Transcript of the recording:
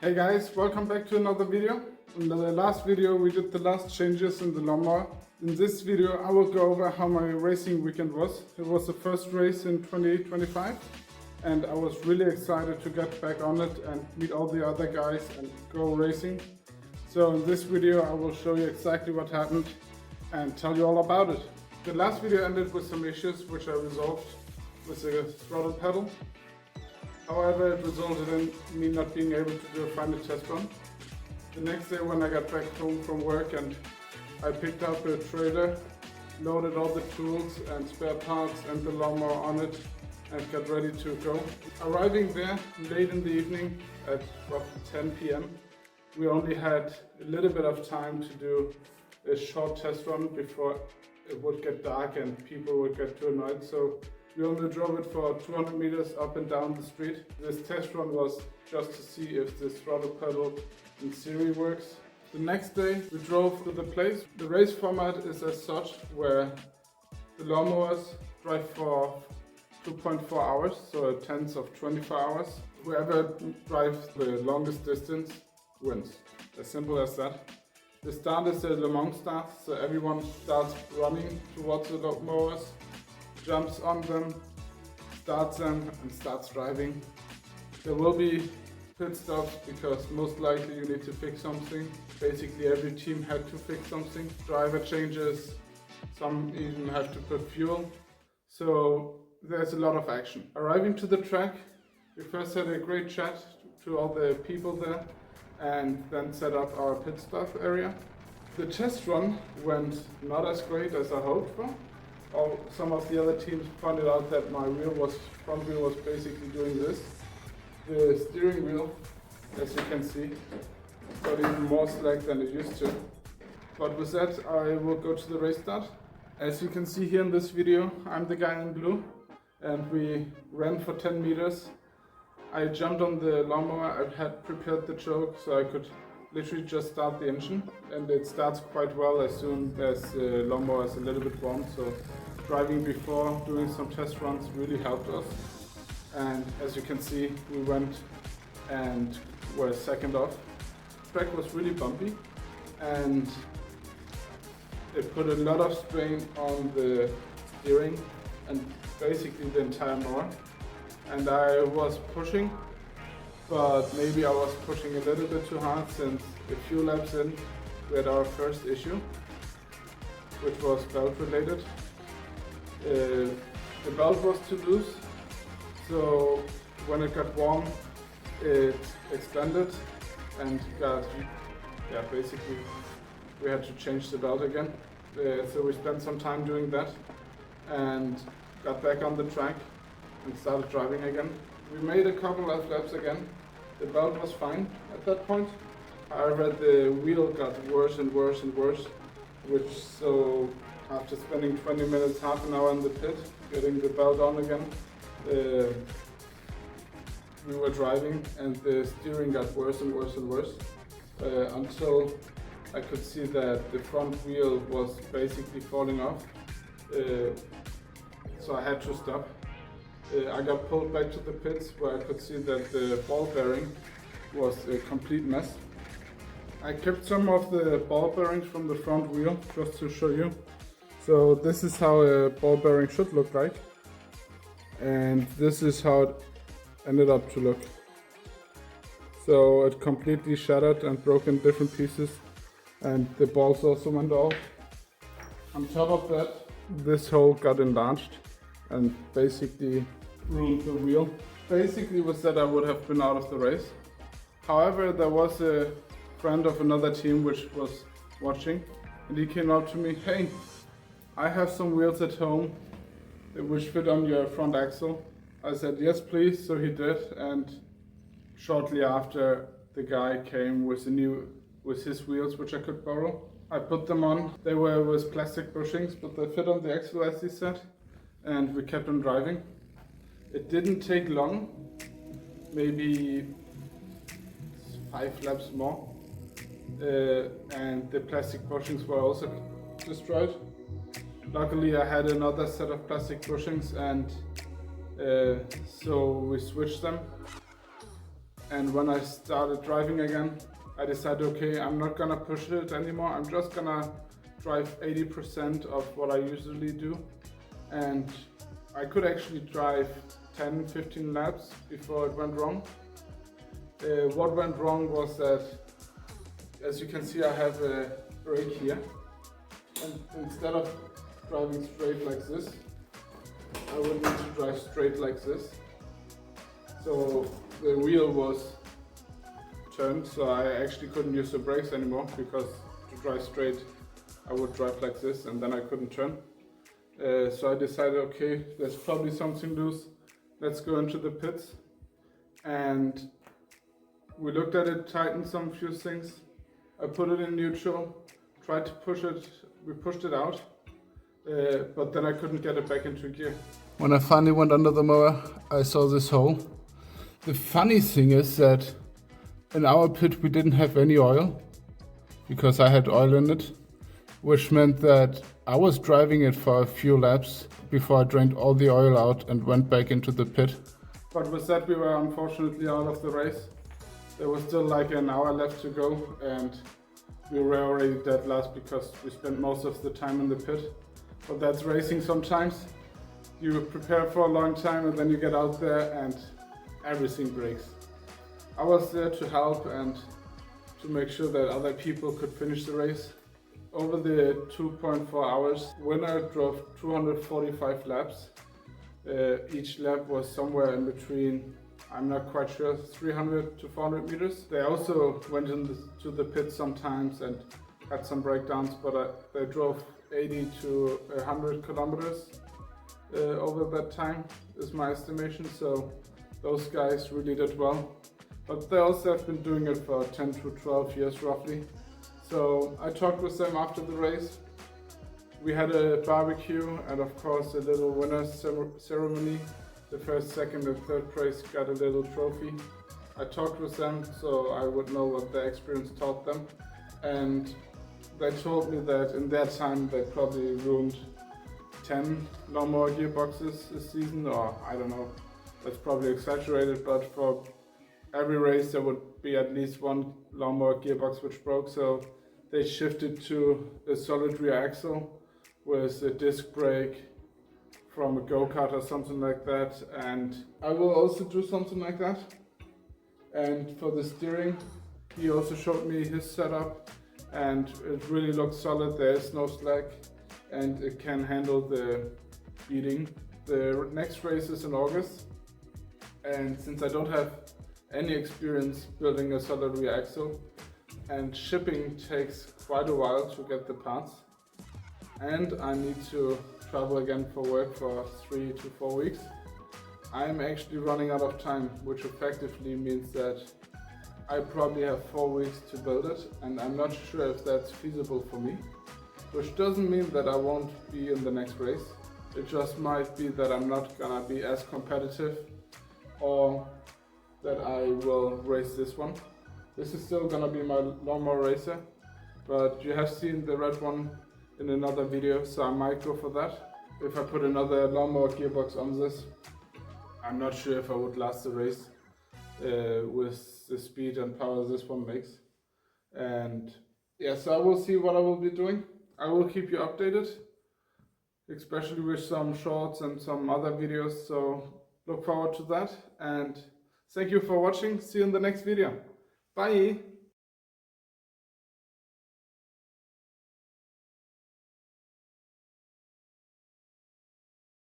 Hey guys, welcome back to another video. In the last video we did the last changes in the lawnmower. In this video I will go over how my racing weekend was. It was the first race in 2025 and I was really excited to get back on it and meet all the other guys and go racing. So in this video I will show you exactly what happened and tell you all about it. The last video ended with some issues which I resolved with the throttle pedal. However, it resulted in me not being able to do a final test run. The next day when I got back home from work and I picked up a trailer, loaded all the tools and spare parts and the lawnmower on it and got ready to go. Arriving there late in the evening at roughly 10 p.m. we only had a little bit of time to do a short test run before it would get dark and people would get too annoyed. So we only drove it for 200 meters up and down the street. This test run was just to see if the throttle pedal in theory works. The next day we drove to the place. The race format is as such where the lawnmowers drive for 2.4 hours, so a tenth of 24 hours. Whoever drives the longest distance wins. As simple as that. The start is a Le Mans start, so everyone starts running towards the lawnmowers, jumps on them, starts them and starts driving. There will be pit stops because most likely you need to fix something. Basically every team had to fix something. Driver changes, some even have to put fuel. So there's a lot of action. Arriving to the track, we first had a great chat to all the people there and then set up our pit stop area. The test run went not as great as I hoped for. Some of the other teams pointed out that my front wheel was basically doing this. The steering wheel, as you can see, got even more slack than it used to. But with that, I will go to the race start. As you can see here in this video, I'm the guy in blue and we ran for 10 meters. I jumped on the lawnmower. I had prepared the choke so I could literally just start the engine, and it starts quite well as soon as the lawnmower is a little bit warm. So driving before, doing some test runs really helped us. And as you can see, we went and were second off. The track was really bumpy and it put a lot of strain on the steering and basically the entire mower. And I was pushing, but maybe I was pushing a little bit too hard since a few laps in we had our first issue, which was belt related. The belt was too loose, so when it got warm it expanded and basically we had to change the belt again. So we spent some time doing that and got back on the track and started driving again. We made a couple of laps again. The belt was fine at that point. However, the wheel got worse and worse and worse, so after spending 20 minutes, half an hour in the pit, getting the belt on again, we were driving and the steering got worse and worse and worse until I could see that the front wheel was basically falling off. So I had to stop. I got pulled back to the pits where I could see that the ball bearing was a complete mess. I kept some of the ball bearings from the front wheel just to show you. So this is how a ball bearing should look like. And this is how it ended up to look. So it completely shattered and broke in different pieces. And the balls also went off. On top of that, this hole got enlarged and basically ruined the wheel. Basically with that I would have been out of the race. However, there was a friend of another team which was watching and he came up to me, "Hey, I have some wheels at home which fit on your front axle." I said, "Yes please," so he did, and shortly after the guy came with his wheels which I could borrow. I put them on. They were with plastic bushings but they fit on the axle as he said, and we kept on driving. It didn't take long, maybe 5 laps more, and the plastic bushings were also destroyed. Luckily I had another set of plastic bushings and so we switched them. And when I started driving again, I decided, okay, I'm not gonna push it anymore. I'm just gonna drive 80% of what I usually do. And I could actually drive 10-15 laps before it went wrong. What went wrong was that, as you can see, I have a brake here. And instead of driving straight like this, I would need to drive straight like this. So the wheel was turned, so I actually couldn't use the brakes anymore, because to drive straight I would drive like this and then I couldn't turn. So I decided, okay, there's probably something loose, let's go into the pits. And we looked at it, tightened some few things. I put it in neutral, tried to push it, we pushed it out, but then I couldn't get it back into gear. When I finally went under the mower, I saw this hole. The funny thing is that in our pit we didn't have any oil, because I had oil in it, which meant that I was driving it for a few laps before I drained all the oil out and went back into the pit. But with that we were unfortunately out of the race. There was still like an hour left to go and we were already dead last because we spent most of the time in the pit. But that's racing sometimes. You prepare for a long time and then you get out there and everything breaks. I was there to help and to make sure that other people could finish the race. Over the 2.4 hours, winner drove 245 laps. Each lap was somewhere in between, I'm not quite sure, 300 to 400 meters. They also went into the pit sometimes and had some breakdowns, but they drove 80 to 100 kilometers over that time, is my estimation. So those guys really did well. But they also have been doing it for 10 to 12 years roughly. So I talked with them after the race. We had a barbecue and of course a little winner's ceremony. The first, second and third place got a little trophy. I talked with them so I would know what their experience taught them. And they told me that in their time they probably ruined 10 lawnmower gearboxes this season, or I don't know, that's probably exaggerated, but for every race there would be at least one lawnmower gearbox which broke, so they shifted to a solid rear axle with a disc brake from a go-kart or something like that, and I will also do something like that. And for the steering, he also showed me his setup and it really looks solid, there is no slack and it can handle the beating. The next race is in August, and since I don't have any experience building a solid rear axle and shipping takes quite a while to get the parts, and I need to travel again for work for 3 to 4 weeks, I'm actually running out of time, which effectively means that I probably have 4 weeks to build it, and I'm not sure if that's feasible for me, which doesn't mean that I won't be in the next race. It just might be that I'm not gonna be as competitive, or that I will race this one. This is still gonna be my lawnmower racer, but you have seen the red one in another video, so I might go for that. If I put another lawnmower gearbox on this, I'm not sure if I would last the race with the speed and power this one makes. And yeah, so I will see what I will be doing. I will keep you updated, especially with some shorts and some other videos, so look forward to that. And thank you for watching. See you in the next video. Bye!